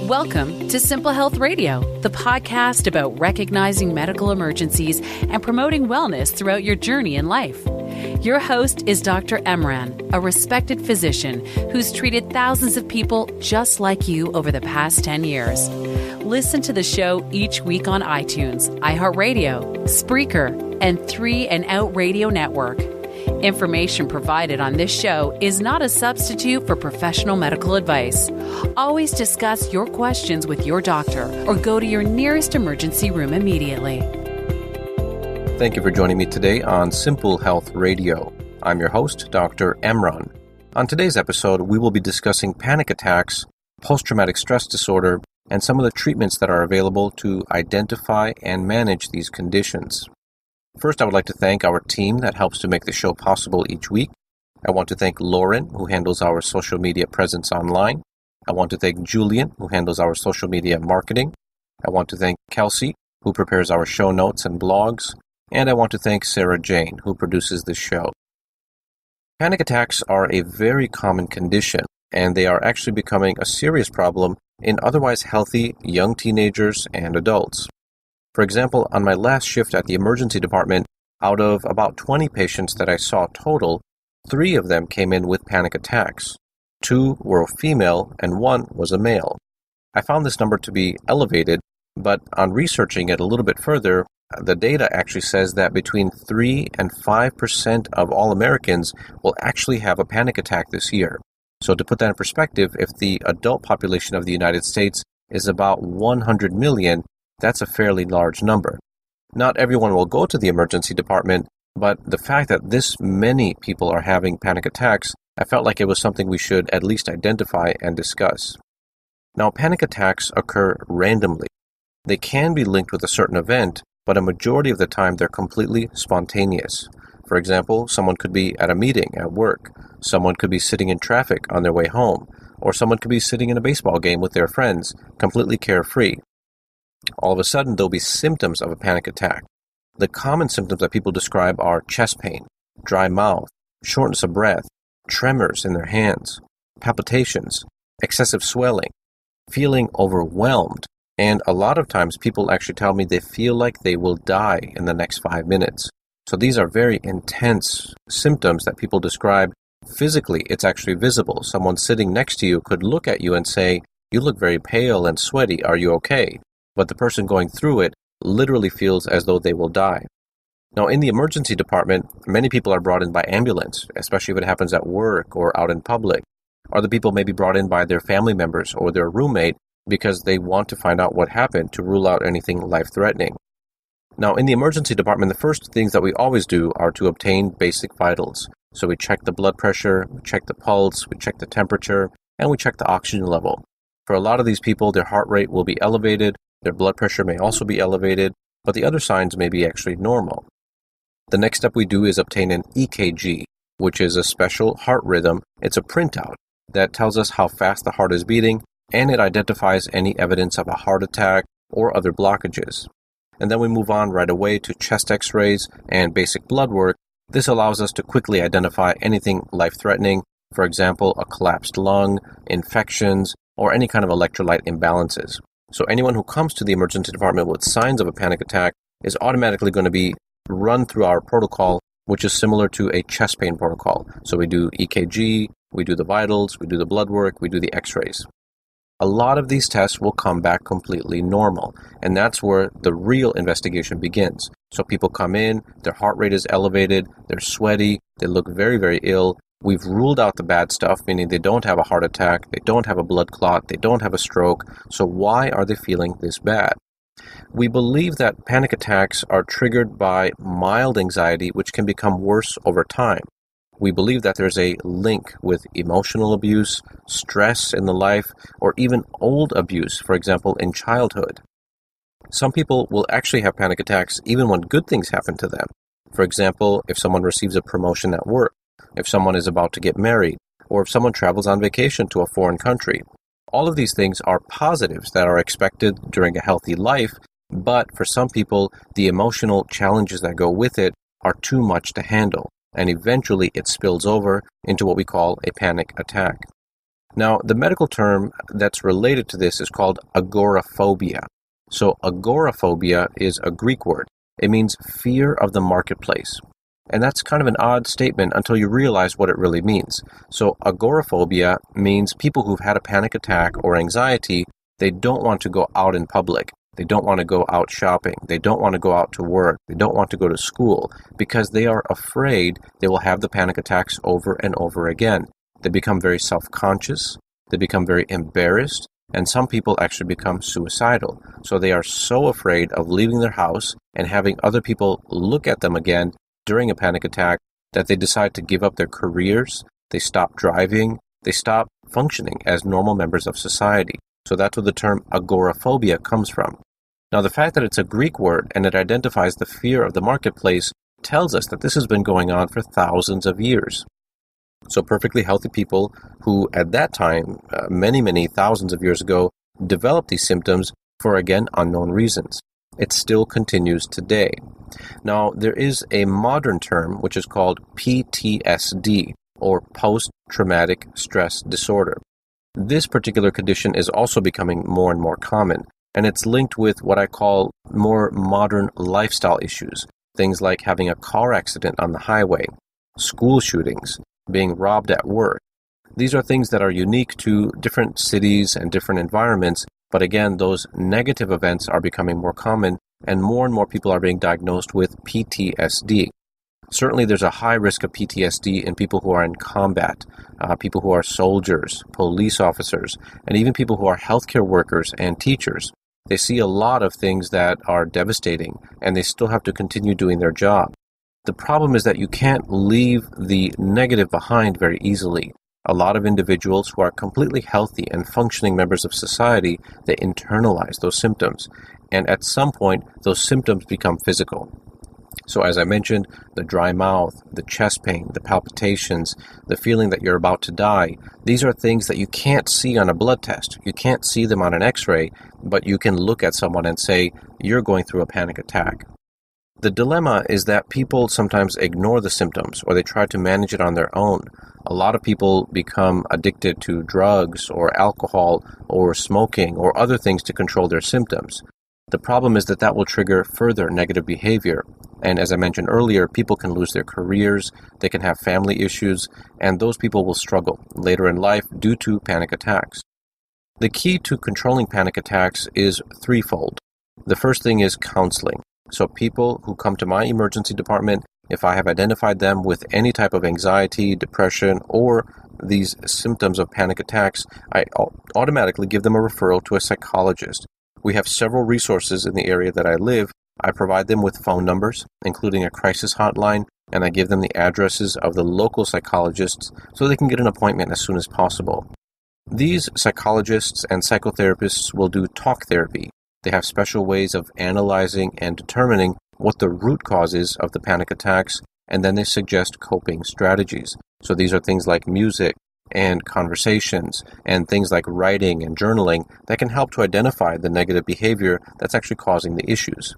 Welcome to Simple Health Radio, the podcast about recognizing medical emergencies and promoting wellness throughout your journey in life. Your host is Dr. Emran, a respected physician who's treated thousands of people just like you over the past 10 years. Listen to the show each week on iTunes, iHeartRadio, Spreaker, and 3 and Out Radio Network. Information provided on this show is not a substitute for professional medical advice. Always discuss your questions with your doctor or go to your nearest emergency room immediately. Thank you for joining me today on Simple Health Radio. I'm your host, Dr. Emran. On today's episode, we will be discussing panic attacks, post-traumatic stress disorder, and some of the treatments that are available to identify and manage these conditions. First, I would like to thank our team that helps to make the show possible each week. I want to thank Lauren, who handles our social media presence online. I want to thank Julian, who handles our social media marketing. I want to thank Kelsey, who prepares our show notes and blogs. And I want to thank Sarah Jane, who produces this show. Panic attacks are a very common condition, and they are actually becoming a serious problem in otherwise healthy young teenagers and adults. For example, on my last shift at the emergency department, out of about 20 patients that I saw total, 3 of them came in with panic attacks. 2 were female and 1 was a male. I found this number to be elevated, but on researching it a little bit further, the data actually says that between 3 and 5% of all Americans will actually have a panic attack this year. So to put that in perspective, if the adult population of the United States is about 100 million, that's a fairly large number. Not everyone will go to the emergency department, but the fact that this many people are having panic attacks, I felt like it was something we should at least identify and discuss. Now, panic attacks occur randomly. They can be linked with a certain event, but a majority of the time they're completely spontaneous. For example, someone could be at a meeting at work, someone could be sitting in traffic on their way home, or someone could be sitting in a baseball game with their friends, completely carefree. All of a sudden, there'll be symptoms of a panic attack. The common symptoms that people describe are chest pain, dry mouth, shortness of breath, tremors in their hands, palpitations, excessive swelling, feeling overwhelmed, and a lot of times people actually tell me they feel like they will die in the next 5 minutes. So these are very intense symptoms that people describe. Physically, it's actually visible. Someone sitting next to you could look at you and say, "You look very pale and sweaty. Are you okay?" But the person going through it literally feels as though they will die. Now, in the emergency department, many people are brought in by ambulance, especially if it happens at work or out in public. Other people may be brought in by their family members or their roommate because they want to find out what happened to rule out anything life-threatening. Now, in the emergency department, the first things that we always do are to obtain basic vitals. So we check the blood pressure, we check the pulse, we check the temperature, and we check the oxygen level. For a lot of these people, their heart rate will be elevated, their blood pressure may also be elevated, but the other signs may be actually normal. The next step we do is obtain an EKG, which is a special heart rhythm. It's a printout that tells us how fast the heart is beating, and it identifies any evidence of a heart attack or other blockages. And then we move on right away to chest x-rays and basic blood work. This allows us to quickly identify anything life-threatening, for example, a collapsed lung, infections, or any kind of electrolyte imbalances. So anyone who comes to the emergency department with signs of a panic attack is automatically going to be run through our protocol, which is similar to a chest pain protocol. So we do EKG, we do the vitals, we do the blood work, we do the x-rays. A lot of these tests will come back completely normal, and that's where the real investigation begins. So people come in, their heart rate is elevated, they're sweaty, they look very, very ill. We've ruled out the bad stuff, meaning they don't have a heart attack, they don't have a blood clot, they don't have a stroke. So why are they feeling this bad? We believe that panic attacks are triggered by mild anxiety, which can become worse over time. We believe that there's a link with emotional abuse, stress in the life, or even old abuse, for example, in childhood. Some people will actually have panic attacks even when good things happen to them. For example, if someone receives a promotion at work, if someone is about to get married, or if someone travels on vacation to a foreign country. All of these things are positives that are expected during a healthy life, but for some people, the emotional challenges that go with it are too much to handle, and eventually it spills over into what we call a panic attack. Now, the medical term that's related to this is called agoraphobia. So agoraphobia is a Greek word. It means fear of the marketplace. And that's kind of an odd statement until you realize what it really means. So agoraphobia means people who've had a panic attack or anxiety, they don't want to go out in public. They don't want to go out shopping. They don't want to go out to work. They don't want to go to school because they are afraid they will have the panic attacks over and over again. They become very self-conscious. They become very embarrassed. And some people actually become suicidal. So they are so afraid of leaving their house and having other people look at them again during a panic attack that they decide to give up their careers. They stop driving. They stop functioning as normal members of society. So that's where the term agoraphobia comes from. Now, the fact that it's a Greek word and it identifies the fear of the marketplace tells us that this has been going on for thousands of years. So perfectly healthy people who at that time, many thousands of years ago, developed these symptoms for, again, unknown reasons. It still continues today. Now, there is a modern term which is called PTSD, or post-traumatic stress disorder. This particular condition is also becoming more and more common, and it's linked with what I call more modern lifestyle issues, things like having a car accident on the highway, school shootings, being robbed at work. These are things that are unique to different cities and different environments, but again, those negative events are becoming more common, and more people are being diagnosed with PTSD. Certainly, there's a high risk of PTSD in people who are in combat, people who are soldiers, police officers, and even people who are healthcare workers and teachers. They see a lot of things that are devastating, and they still have to continue doing their job. The problem is that you can't leave the negative behind very easily. A lot of individuals who are completely healthy and functioning members of society, they internalize those symptoms, and at some point, those symptoms become physical. So as I mentioned, the dry mouth, the chest pain, the palpitations, the feeling that you're about to die, these are things that you can't see on a blood test. You can't see them on an x-ray, but you can look at someone and say, you're going through a panic attack. The dilemma is that people sometimes ignore the symptoms or they try to manage it on their own. A lot of people become addicted to drugs or alcohol or smoking or other things to control their symptoms. The problem is that that will trigger further negative behavior. And as I mentioned earlier, people can lose their careers, they can have family issues, and those people will struggle later in life due to panic attacks. The key to controlling panic attacks is threefold. The first thing is counseling. So people who come to my emergency department, if I have identified them with any type of anxiety, depression, or these symptoms of panic attacks, I automatically give them a referral to a psychologist. We have several resources in the area that I live. I provide them with phone numbers, including a crisis hotline, and I give them the addresses of the local psychologists so they can get an appointment as soon as possible. These psychologists and psychotherapists will do talk therapy. They have special ways of analyzing and determining what the root cause is of the panic attacks, and then they suggest coping strategies. So these are things like music and conversations and things like writing and journaling that can help to identify the negative behavior that's actually causing the issues.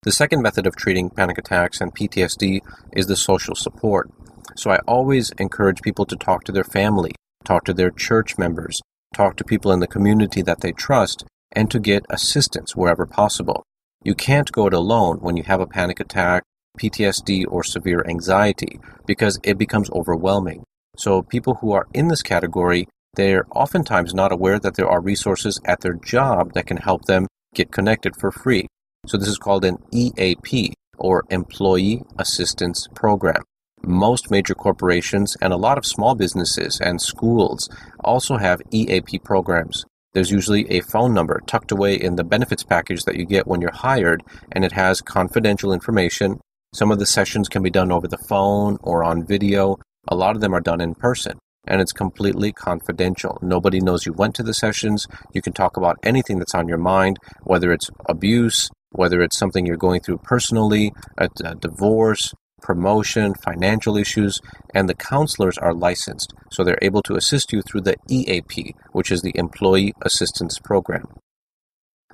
The second method of treating panic attacks and PTSD is the social support. So I always encourage people to talk to their family, talk to their church members, talk to people in the community that they trust, and to get assistance wherever possible. You can't go it alone when you have a panic attack, PTSD, or severe anxiety because it becomes overwhelming. So people who are in this category, they're oftentimes not aware that there are resources at their job that can help them get connected for free. So this is called an EAP, or Employee Assistance Program. Most major corporations and a lot of small businesses and schools also have EAP programs. There's usually a phone number tucked away in the benefits package that you get when you're hired, and it has confidential information. Some of the sessions can be done over the phone or on video. A lot of them are done in person, and it's completely confidential. Nobody knows you went to the sessions. You can talk about anything that's on your mind, whether it's abuse, whether it's something you're going through personally, a divorce, promotion, financial issues, and the counselors are licensed, so they're able to assist you through the EAP, which is the Employee Assistance Program.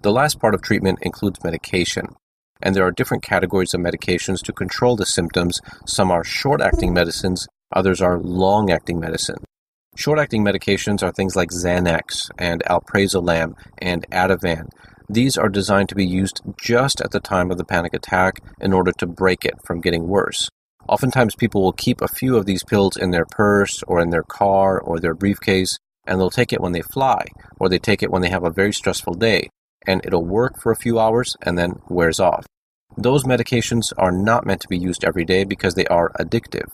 The last part of treatment includes medication, and there are different categories of medications to control the symptoms. Some are short-acting medicines, others are long-acting medicine. Short-acting medications are things like Xanax and Alprazolam and Ativan. These are designed to be used just at the time of the panic attack in order to break it from getting worse. Oftentimes people will keep a few of these pills in their purse or in their car or their briefcase, and they'll take it when they fly, or they take it when they have a very stressful day, and it'll work for a few hours and then wears off. Those medications are not meant to be used every day because they are addictive.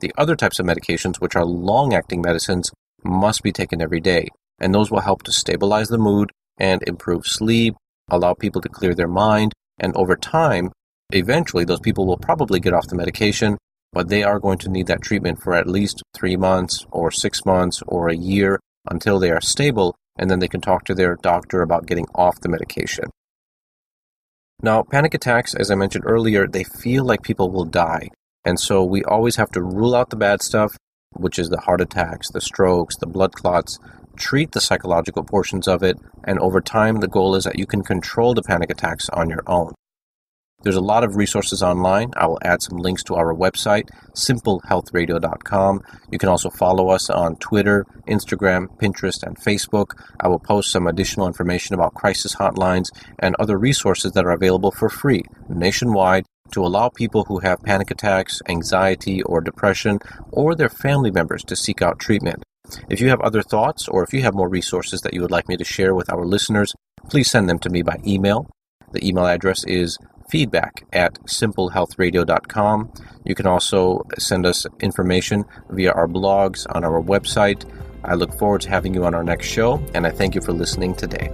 The other types of medications, which are long-acting medicines, must be taken every day, and those will help to stabilize the mood and improve sleep, allow people to clear their mind, and over time, eventually those people will probably get off the medication, but they are going to need that treatment for at least 3 months or 6 months or a year until they are stable, and then they can talk to their doctor about getting off the medication. Now, panic attacks, as I mentioned earlier, they feel like people will die. And so we always have to rule out the bad stuff, which is the heart attacks, the strokes, the blood clots, treat the psychological portions of it, and over time the goal is that you can control the panic attacks on your own. There's a lot of resources online. I will add some links to our website, simplehealthradio.com. You can also follow us on Twitter, Instagram, Pinterest, and Facebook. I will post some additional information about crisis hotlines and other resources that are available for free nationwide to allow people who have panic attacks, anxiety, or depression, or their family members to seek out treatment. If you have other thoughts, or if you have more resources that you would like me to share with our listeners, please send them to me by email. The email address is feedback@simplehealthradio.com. You can also send us information via our blogs on our website. I look forward to having you on our next show, and I thank you for listening today.